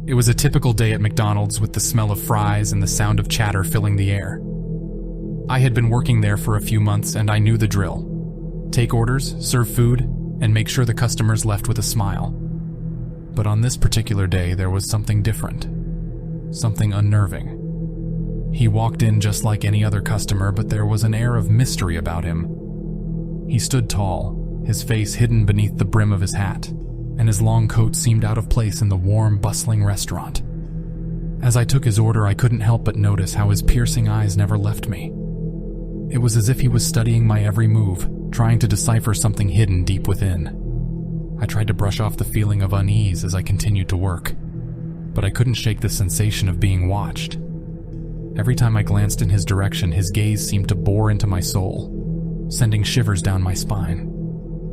It was a typical day at McDonald's with the smell of fries and the sound of chatter filling the air. I had been working there for a few months and I knew the drill. Take orders, serve food, and make sure the customers left with a smile. But on this particular day, there was something different. Something unnerving. He walked in just like any other customer, but there was an air of mystery about him. He stood tall, his face hidden beneath the brim of his hat, and his long coat seemed out of place in the warm, bustling restaurant. As I took his order, I couldn't help but notice how his piercing eyes never left me. It was as if he was studying my every move, trying to decipher something hidden deep within. I tried to brush off the feeling of unease as I continued to work, but I couldn't shake the sensation of being watched. Every time I glanced in his direction, his gaze seemed to bore into my soul, sending shivers down my spine.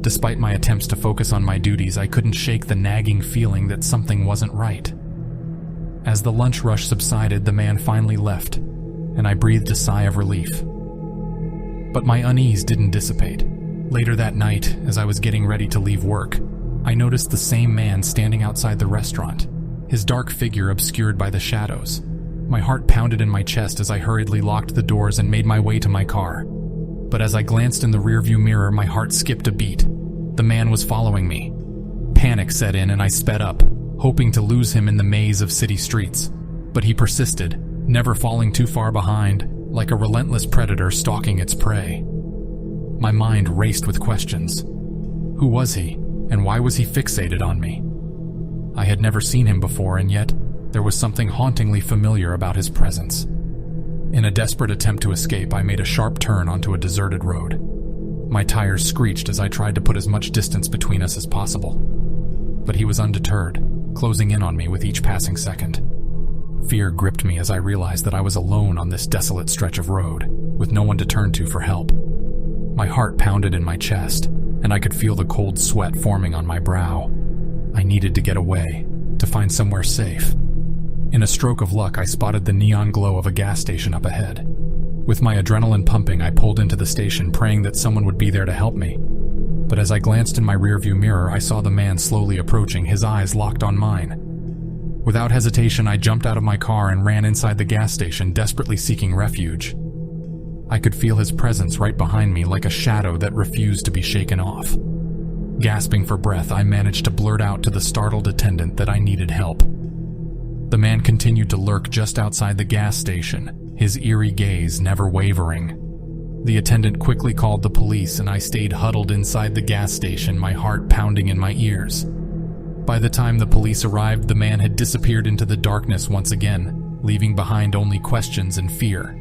Despite my attempts to focus on my duties, I couldn't shake the nagging feeling that something wasn't right. As the lunch rush subsided, the man finally left, and I breathed a sigh of relief. But my unease didn't dissipate. Later that night, as I was getting ready to leave work, I noticed the same man standing outside the restaurant, his dark figure obscured by the shadows. My heart pounded in my chest as I hurriedly locked the doors and made my way to my car. But as I glanced in the rearview mirror, my heart skipped a beat. The man was following me. Panic set in and I sped up, hoping to lose him in the maze of city streets. But he persisted, never falling too far behind, like a relentless predator stalking its prey. My mind raced with questions. Who was he, and why was he fixated on me? I had never seen him before, and yet there was something hauntingly familiar about his presence. In a desperate attempt to escape, I made a sharp turn onto a deserted road. My tires screeched as I tried to put as much distance between us as possible. But he was undeterred, closing in on me with each passing second. Fear gripped me as I realized that I was alone on this desolate stretch of road, with no one to turn to for help. My heart pounded in my chest, and I could feel the cold sweat forming on my brow. I needed to get away, to find somewhere safe. In a stroke of luck, I spotted the neon glow of a gas station up ahead. With my adrenaline pumping, I pulled into the station, praying that someone would be there to help me. But as I glanced in my rearview mirror, I saw the man slowly approaching, his eyes locked on mine. Without hesitation, I jumped out of my car and ran inside the gas station, desperately seeking refuge. I could feel his presence right behind me, like a shadow that refused to be shaken off. Gasping for breath, I managed to blurt out to the startled attendant that I needed help. The man continued to lurk just outside the gas station, his eerie gaze never wavering. The attendant quickly called the police, and I stayed huddled inside the gas station, my heart pounding in my ears. By the time the police arrived, the man had disappeared into the darkness once again, leaving behind only questions and fear.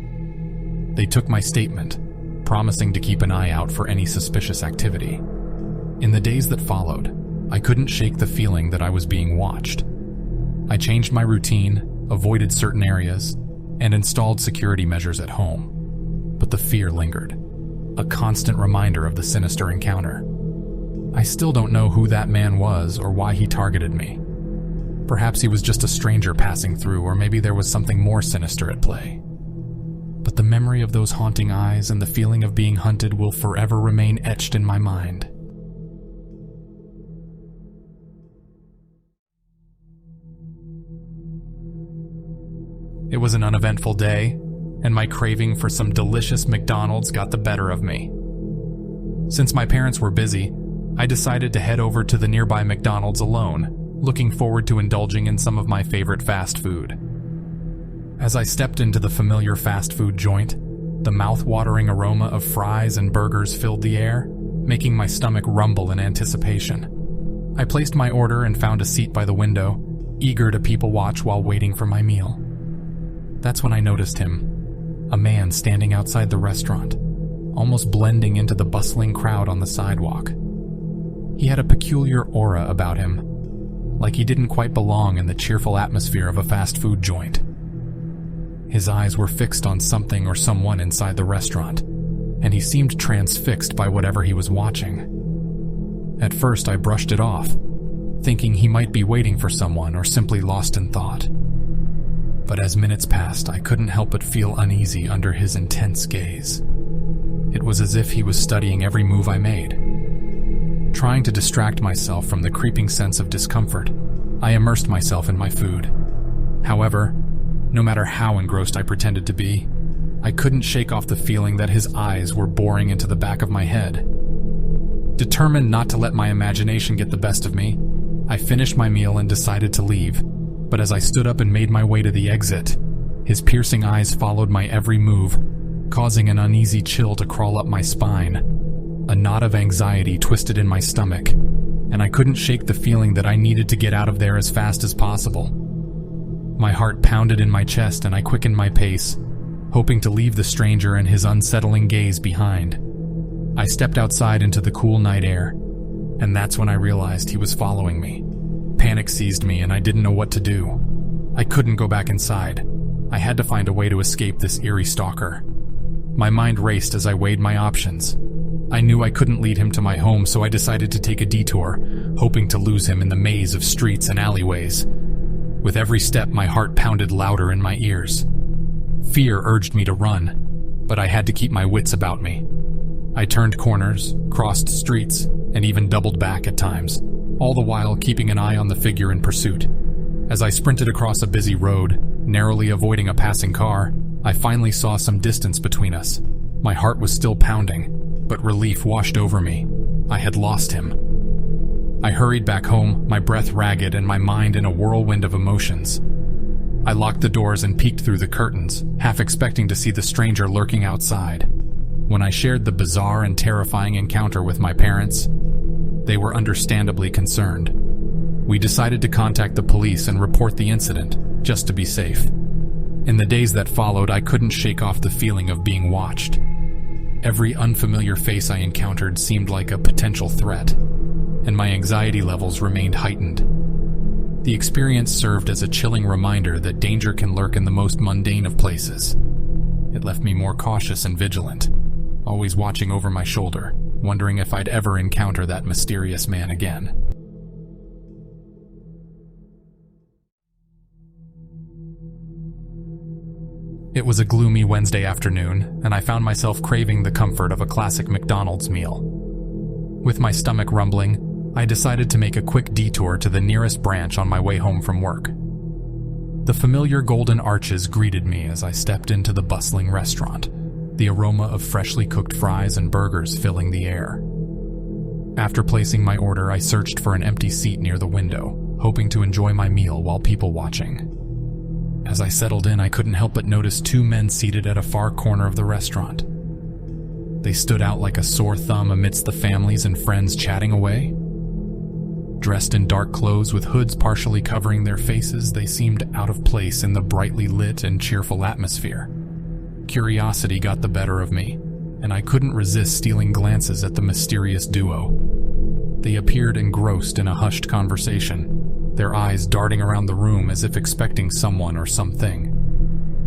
They took my statement, promising to keep an eye out for any suspicious activity. In the days that followed, I couldn't shake the feeling that I was being watched. I changed my routine, avoided certain areas, and installed security measures at home. But the fear lingered, a constant reminder of the sinister encounter. I still don't know who that man was or why he targeted me. Perhaps he was just a stranger passing through, or maybe there was something more sinister at play. But the memory of those haunting eyes and the feeling of being hunted will forever remain etched in my mind. It was an uneventful day, and my craving for some delicious McDonald's got the better of me. Since my parents were busy, I decided to head over to the nearby McDonald's alone, looking forward to indulging in some of my favorite fast food. As I stepped into the familiar fast food joint, the mouth-watering aroma of fries and burgers filled the air, making my stomach rumble in anticipation. I placed my order and found a seat by the window, eager to people watch while waiting for my meal. That's when I noticed him, a man standing outside the restaurant, almost blending into the bustling crowd on the sidewalk. He had a peculiar aura about him, like he didn't quite belong in the cheerful atmosphere of a fast food joint. His eyes were fixed on something or someone inside the restaurant, and he seemed transfixed by whatever he was watching. At first, I brushed it off, thinking he might be waiting for someone or simply lost in thought. But as minutes passed, I couldn't help but feel uneasy under his intense gaze. It was as if he was studying every move I made. Trying to distract myself from the creeping sense of discomfort, I immersed myself in my food. However, no matter how engrossed I pretended to be, I couldn't shake off the feeling that his eyes were boring into the back of my head. Determined not to let my imagination get the best of me, I finished my meal and decided to leave. But as I stood up and made my way to the exit, his piercing eyes followed my every move, causing an uneasy chill to crawl up my spine. A knot of anxiety twisted in my stomach, and I couldn't shake the feeling that I needed to get out of there as fast as possible. My heart pounded in my chest and I quickened my pace, hoping to leave the stranger and his unsettling gaze behind. I stepped outside into the cool night air, and that's when I realized he was following me. Panic seized me and I didn't know what to do. I couldn't go back inside. I had to find a way to escape this eerie stalker. My mind raced as I weighed my options. I knew I couldn't lead him to my home, so I decided to take a detour, hoping to lose him in the maze of streets and alleyways. With every step, my heart pounded louder in my ears. Fear urged me to run, but I had to keep my wits about me. I turned corners, crossed streets, and even doubled back at times, all the while keeping an eye on the figure in pursuit. As I sprinted across a busy road, narrowly avoiding a passing car, I finally saw some distance between us. My heart was still pounding, but relief washed over me. I had lost him. I hurried back home, my breath ragged and my mind in a whirlwind of emotions. I locked the doors and peeked through the curtains, half expecting to see the stranger lurking outside. When I shared the bizarre and terrifying encounter with my parents, they were understandably concerned. We decided to contact the police and report the incident, just to be safe. In the days that followed, I couldn't shake off the feeling of being watched. Every unfamiliar face I encountered seemed like a potential threat, and my anxiety levels remained heightened. The experience served as a chilling reminder that danger can lurk in the most mundane of places. It left me more cautious and vigilant, always watching over my shoulder, wondering if I'd ever encounter that mysterious man again. It was a gloomy Wednesday afternoon, and I found myself craving the comfort of a classic McDonald's meal. With my stomach rumbling, I decided to make a quick detour to the nearest branch on my way home from work. The familiar golden arches greeted me as I stepped into the bustling restaurant, the aroma of freshly cooked fries and burgers filling the air. After placing my order, I searched for an empty seat near the window, hoping to enjoy my meal while people watching. As I settled in, I couldn't help but notice two men seated at a far corner of the restaurant. They stood out like a sore thumb amidst the families and friends chatting away. Dressed in dark clothes with hoods partially covering their faces, they seemed out of place in the brightly lit and cheerful atmosphere. Curiosity got the better of me, and I couldn't resist stealing glances at the mysterious duo. They appeared engrossed in a hushed conversation, their eyes darting around the room as if expecting someone or something.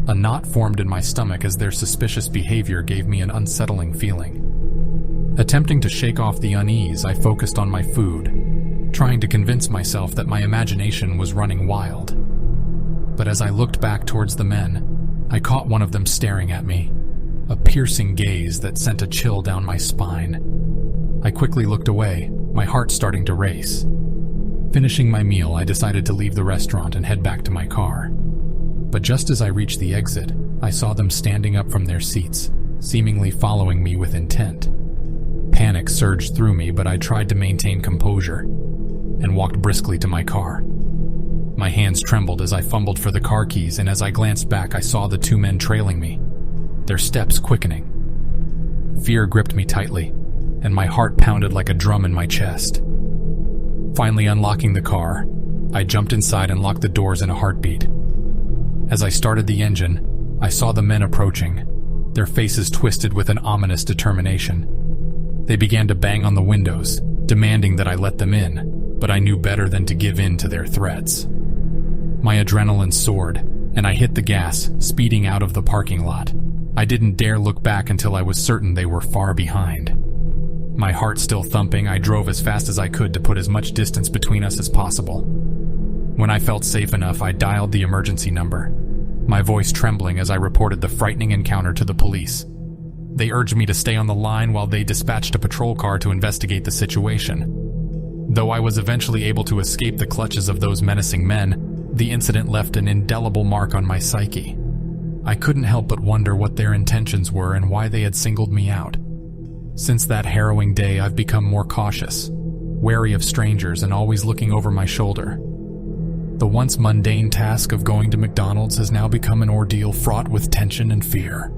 A knot formed in my stomach as their suspicious behavior gave me an unsettling feeling. Attempting to shake off the unease, I focused on my food, trying to convince myself that my imagination was running wild. But as I looked back towards the men, I caught one of them staring at me, a piercing gaze that sent a chill down my spine. I quickly looked away, my heart starting to race. Finishing my meal, I decided to leave the restaurant and head back to my car. But just as I reached the exit, I saw them standing up from their seats, seemingly following me with intent. Panic surged through me, but I tried to maintain composure and walked briskly to my car. My hands trembled as I fumbled for the car keys, and as I glanced back, I saw the two men trailing me, their steps quickening. Fear gripped me tightly, and my heart pounded like a drum in my chest. Finally unlocking the car, I jumped inside and locked the doors in a heartbeat. As I started the engine, I saw the men approaching, their faces twisted with an ominous determination. They began to bang on the windows, demanding that I let them in, but I knew better than to give in to their threats. My adrenaline soared, and I hit the gas, speeding out of the parking lot. I didn't dare look back until I was certain they were far behind. My heart still thumping, I drove as fast as I could to put as much distance between us as possible. When I felt safe enough, I dialed the emergency number, my voice trembling as I reported the frightening encounter to the police. They urged me to stay on the line while they dispatched a patrol car to investigate the situation. Though I was eventually able to escape the clutches of those menacing men, the incident left an indelible mark on my psyche. I couldn't help but wonder what their intentions were and why they had singled me out. Since that harrowing day, I've become more cautious, wary of strangers and always looking over my shoulder. The once mundane task of going to McDonald's has now become an ordeal fraught with tension and fear.